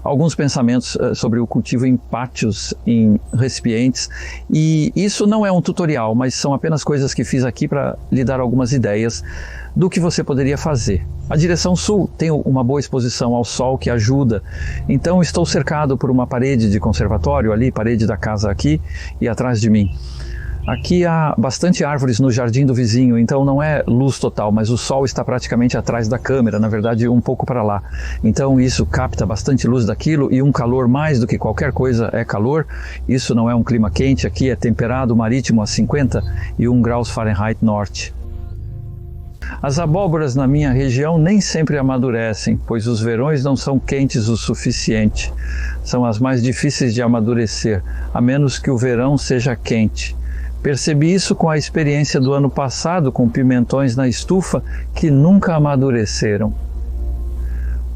alguns pensamentos sobre o cultivo em pátios, em recipientes, e isso não é um tutorial, mas são apenas coisas que fiz aqui para lhe dar algumas ideias do que você poderia fazer. A direção sul tem uma boa exposição ao sol que ajuda, então estou cercado por uma parede de conservatório ali, parede da casa aqui e atrás de mim. Aqui há bastante árvores no jardim do vizinho, então não é luz total, mas o sol está praticamente atrás da câmera, na verdade um pouco para lá. Então isso capta bastante luz daquilo e um calor mais do que qualquer coisa é calor. Isso não é um clima quente, aqui é temperado marítimo a 51 graus Fahrenheit norte. As abóboras na minha região nem sempre amadurecem, pois os verões não são quentes o suficiente. São as mais difíceis de amadurecer, a menos que o verão seja quente. Percebi isso com a experiência do ano passado com pimentões na estufa que nunca amadureceram.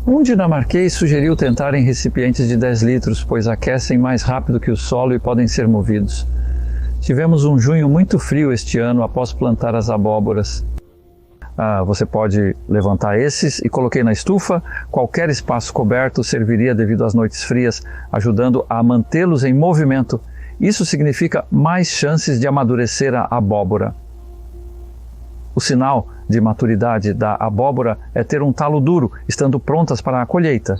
Um dinamarquês sugeriu tentar em recipientes de 10 litros, pois aquecem mais rápido que o solo e podem ser movidos. Tivemos um junho muito frio este ano após plantar as abóboras. Você pode levantar esses e coloquei na estufa. Qualquer espaço coberto serviria devido às noites frias, ajudando a mantê-los em movimento. Isso significa mais chances de amadurecer a abóbora. O sinal de maturidade da abóbora é ter um talo duro, estando prontas para a colheita.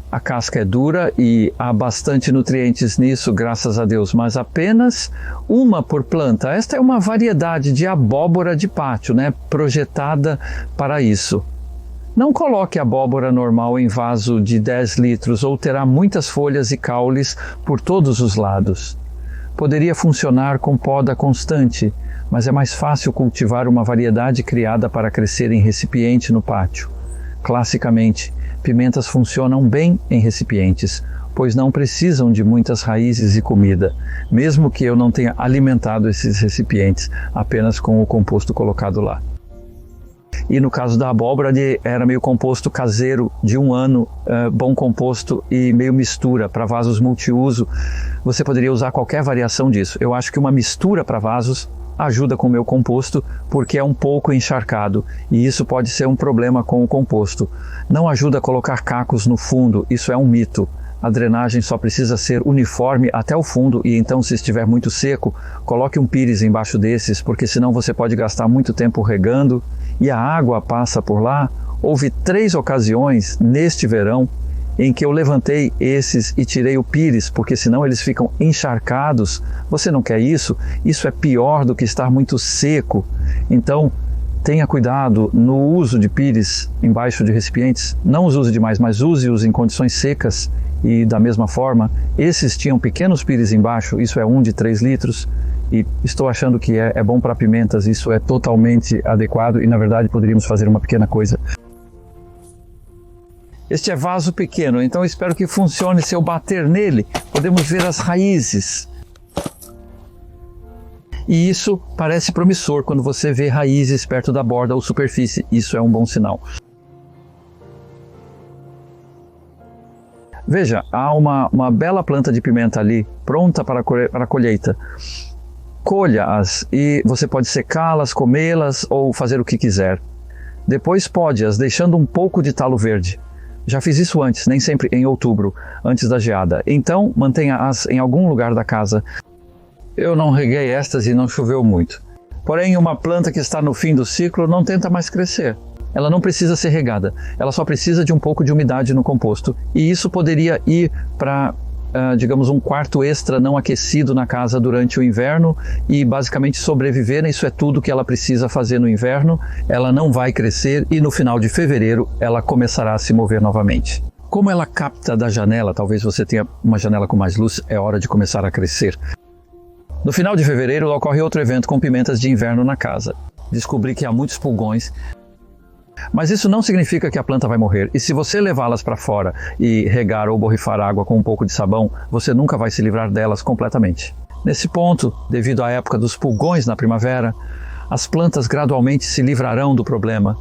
A casca é dura e há bastante nutrientes nisso, graças a Deus, mas apenas uma por planta. Esta é uma variedade de abóbora de pátio, projetada para isso. Não coloque abóbora normal em vaso de 10 litros ou terá muitas folhas e caules por todos os lados. Poderia funcionar com poda constante, mas é mais fácil cultivar uma variedade criada para crescer em recipiente no pátio. Classicamente, pimentas funcionam bem em recipientes, pois não precisam de muitas raízes e comida, mesmo que eu não tenha alimentado esses recipientes apenas com o composto colocado lá. E no caso da abóbora, era meio composto caseiro de 1 ano, bom composto e meio mistura para vasos multiuso. Você poderia usar qualquer variação disso. Eu acho que uma mistura para vasos ajuda com o meu composto, porque é um pouco encharcado e isso pode ser um problema com o composto. Não ajuda a colocar cacos no fundo, isso é um mito. A drenagem só precisa ser uniforme até o fundo e então, se estiver muito seco, coloque um pires embaixo desses, porque senão você pode gastar muito tempo regando e a água passa por lá. Houve 3 ocasiões neste verão em que eu levantei esses e tirei o pires, porque senão eles ficam encharcados. Você não quer isso? Isso é pior do que estar muito seco. Então, tenha cuidado no uso de pires embaixo de recipientes. Não os use demais, mas use-os em condições secas. E da mesma forma, esses tinham pequenos pires embaixo, isso é 1 de 3 litros. E estou achando que é bom para pimentas, isso é totalmente adequado e na verdade poderíamos fazer uma pequena coisa. Este é vaso pequeno, então espero que funcione. Se eu bater nele, podemos ver as raízes. E isso parece promissor quando você vê raízes perto da borda ou superfície. Isso é um bom sinal. Veja, há uma bela planta de pimenta ali, pronta para a colheita. Colha-as e você pode secá-las, comê-las ou fazer o que quiser. Depois pode-as, deixando um pouco de talo verde. Já fiz isso antes, nem sempre em outubro, antes da geada. Então, mantenha-as em algum lugar da casa. Eu não reguei estas e não choveu muito. Porém, uma planta que está no fim do ciclo não tenta mais crescer. Ela não precisa ser regada, ela só precisa de um pouco de umidade no composto. E isso poderia ir para, digamos, um quarto extra não aquecido na casa durante o inverno e basicamente sobreviver. Isso é tudo que ela precisa fazer no inverno. Ela não vai crescer e no final de fevereiro ela começará a se mover novamente. Como ela capta da janela, talvez você tenha uma janela com mais luz, é hora de começar a crescer. No final de fevereiro ocorre outro evento com pimentas de inverno na casa. Descobri que há muitos pulgões. Mas isso não significa que a planta vai morrer. E se você levá-las para fora e regar ou borrifar água com um pouco de sabão, você nunca vai se livrar delas completamente. Nesse ponto, devido à época dos pulgões na primavera, as plantas gradualmente se livrarão do problema.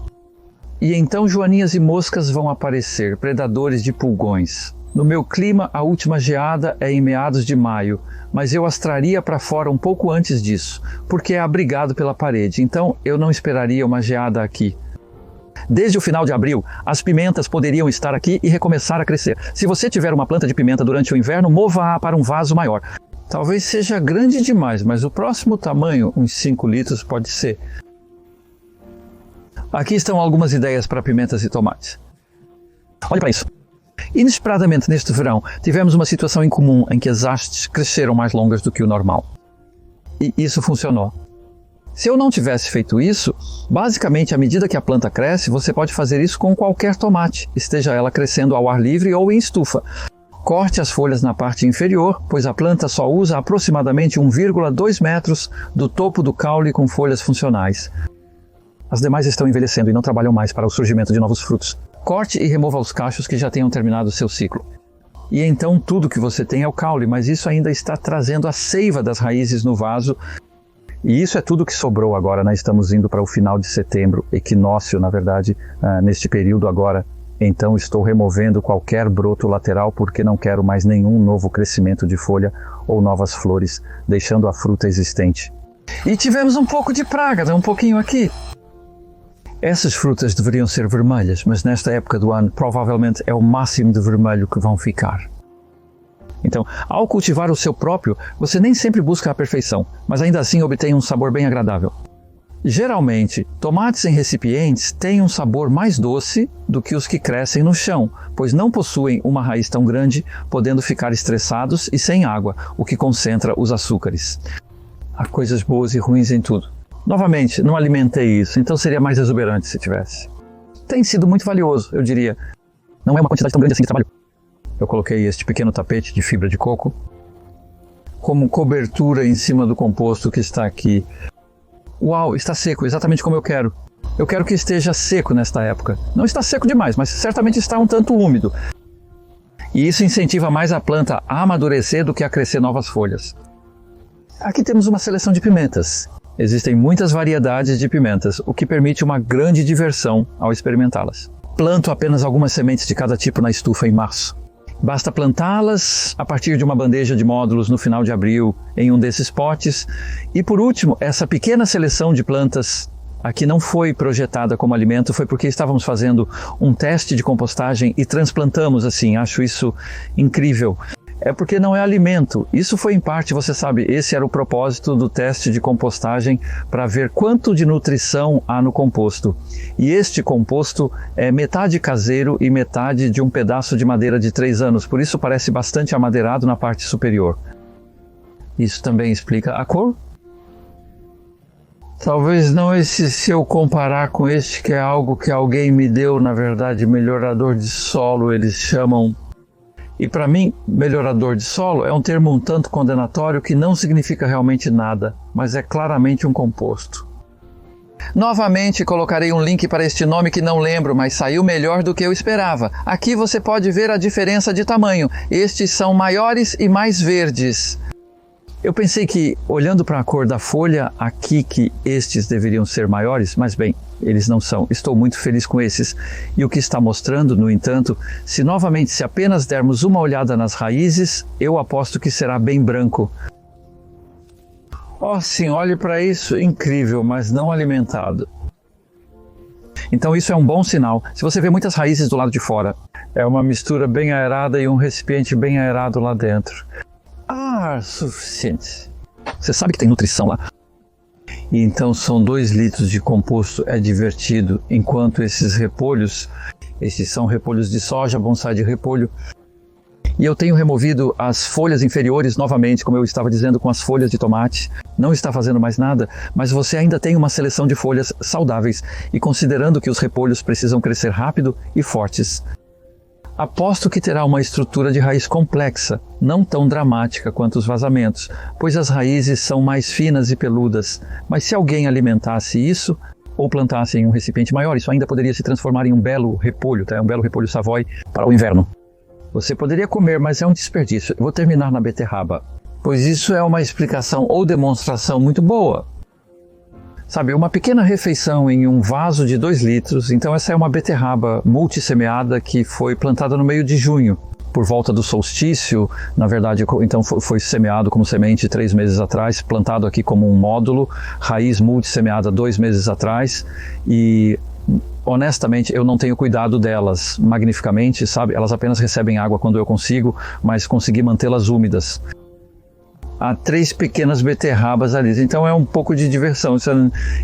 E então joaninhas e moscas vão aparecer, predadores de pulgões. No meu clima, a última geada é em meados de maio, mas eu as traria para fora um pouco antes disso, porque é abrigado pela parede, então eu não esperaria uma geada aqui. Desde o final de abril, as pimentas poderiam estar aqui e recomeçar a crescer. Se você tiver uma planta de pimenta durante o inverno, mova-a para um vaso maior. Talvez seja grande demais, mas o próximo tamanho, uns 5 litros, pode ser. Aqui estão algumas ideias para pimentas e tomates. Olhe para isso. Inesperadamente, neste verão, tivemos uma situação incomum em que as hastes cresceram mais longas do que o normal. E isso funcionou. Se eu não tivesse feito isso, basicamente, à medida que a planta cresce, você pode fazer isso com qualquer tomate, esteja ela crescendo ao ar livre ou em estufa. Corte as folhas na parte inferior, pois a planta só usa aproximadamente 1,2 metros do topo do caule com folhas funcionais. As demais estão envelhecendo e não trabalham mais para o surgimento de novos frutos. Corte e remova os cachos que já tenham terminado seu ciclo. E então tudo que você tem é o caule, mas isso ainda está trazendo a seiva das raízes no vaso. E isso é tudo que sobrou agora, né? Estamos indo para o final de setembro, equinócio, na verdade, neste período agora. Então estou removendo qualquer broto lateral porque não quero mais nenhum novo crescimento de folha ou novas flores, deixando a fruta existente. E tivemos um pouco de praga, um pouquinho aqui. Essas frutas deveriam ser vermelhas, mas nesta época do ano provavelmente é o máximo de vermelho que vão ficar. Então, ao cultivar o seu próprio, você nem sempre busca a perfeição, mas ainda assim obtém um sabor bem agradável. Geralmente, tomates em recipientes têm um sabor mais doce do que os que crescem no chão, pois não possuem uma raiz tão grande, podendo ficar estressados e sem água, o que concentra os açúcares. Há coisas boas e ruins em tudo. Novamente, não alimentei isso, então seria mais exuberante se tivesse. Tem sido muito valioso, eu diria. Não é uma quantidade tão grande assim de trabalho. Eu coloquei este pequeno tapete de fibra de coco como cobertura em cima do composto que está aqui. Uau, está seco, exatamente como eu quero. Eu quero que esteja seco nesta época. Não está seco demais, mas certamente está um tanto úmido. E isso incentiva mais a planta a amadurecer do que a crescer novas folhas. Aqui temos uma seleção de pimentas. Existem muitas variedades de pimentas, o que permite uma grande diversão ao experimentá-las. Planto apenas algumas sementes de cada tipo na estufa em março. Basta plantá-las a partir de uma bandeja de módulos no final de abril em um desses potes. E por último, essa pequena seleção de plantas aqui não foi projetada como alimento, foi porque estávamos fazendo um teste de compostagem e transplantamos assim. Acho isso incrível. É porque não é alimento. Isso foi em parte, você sabe, esse era o propósito do teste de compostagem para ver quanto de nutrição há no composto. E este composto é metade caseiro e metade de um pedaço de madeira de 3 anos, por isso parece bastante amadeirado na parte superior. Isso também explica a cor. Talvez não esse, se eu comparar com este que é algo que alguém me deu, na verdade, melhorador de solo, eles chamam. E para mim, melhorador de solo é um termo um tanto condenatório que não significa realmente nada, mas é claramente um composto. Novamente colocarei um link para este nome que não lembro, mas saiu melhor do que eu esperava. Aqui você pode ver a diferença de tamanho. Estes são maiores e mais verdes. Eu pensei que, olhando para a cor da folha, aqui que estes deveriam ser maiores, mas bem, eles não são. Estou muito feliz com esses. E o que está mostrando, no entanto, se apenas dermos uma olhada nas raízes, eu aposto que será bem branco. Oh sim, olhe para isso, incrível, mas não alimentado. Então isso é um bom sinal. Se você vê muitas raízes do lado de fora, é uma mistura bem aerada e um recipiente bem aerado lá dentro. Suficiente. Você sabe que tem nutrição lá. E então são 2 litros de composto, é divertido, enquanto esses são repolhos de soja, bonsai de repolho. E eu tenho removido as folhas inferiores novamente, como eu estava dizendo, com as folhas de tomate. Não está fazendo mais nada, mas você ainda tem uma seleção de folhas saudáveis. E considerando que os repolhos precisam crescer rápido e fortes, aposto que terá uma estrutura de raiz complexa, não tão dramática quanto os vazamentos, pois as raízes são mais finas e peludas. Mas se alguém alimentasse isso, ou plantasse em um recipiente maior, isso ainda poderia se transformar em um belo repolho, tá? Um belo repolho Savoy para o inverno. Você poderia comer, mas é um desperdício. Eu vou terminar na beterraba, pois isso é uma explicação ou demonstração muito boa. Sabe, uma pequena refeição em um vaso de 2 litros, então essa é uma beterraba multissemeada que foi plantada no meio de junho, por volta do solstício. Na verdade, então foi semeado como semente 3 meses atrás, plantado aqui como um módulo, raiz multissemeada 2 meses atrás, e honestamente, eu não tenho cuidado delas magnificamente, sabe? Elas apenas recebem água quando eu consigo, mas consegui mantê-las úmidas. Há 3 pequenas beterrabas ali, então é um pouco de diversão.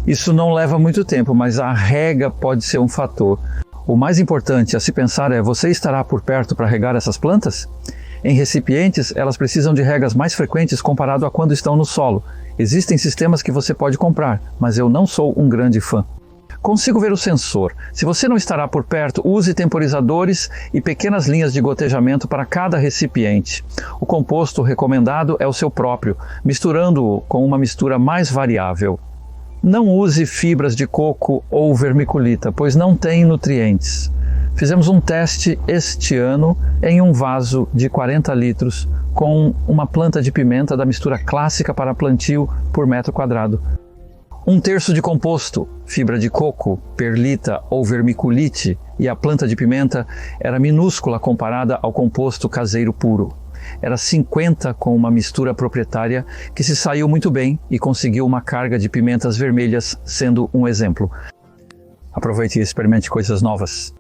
Isso não leva muito tempo, mas a rega pode ser um fator. O mais importante a se pensar é: você estará por perto para regar essas plantas? Em recipientes, elas precisam de regas mais frequentes comparado a quando estão no solo. Existem sistemas que você pode comprar, mas eu não sou um grande fã. Consigo ver o sensor. Se você não estará por perto, use temporizadores e pequenas linhas de gotejamento para cada recipiente. O composto recomendado é o seu próprio, misturando-o com uma mistura mais variável. Não use fibras de coco ou vermiculita, pois não têm nutrientes. Fizemos um teste este ano em um vaso de 40 litros com uma planta de pimenta da mistura clássica para plantio por metro quadrado. 1/3 de composto, fibra de coco, perlita ou vermiculite, e a planta de pimenta era minúscula comparada ao composto caseiro puro. Era 50 com uma mistura proprietária que se saiu muito bem e conseguiu uma carga de pimentas vermelhas, sendo um exemplo. Aproveite e experimente coisas novas.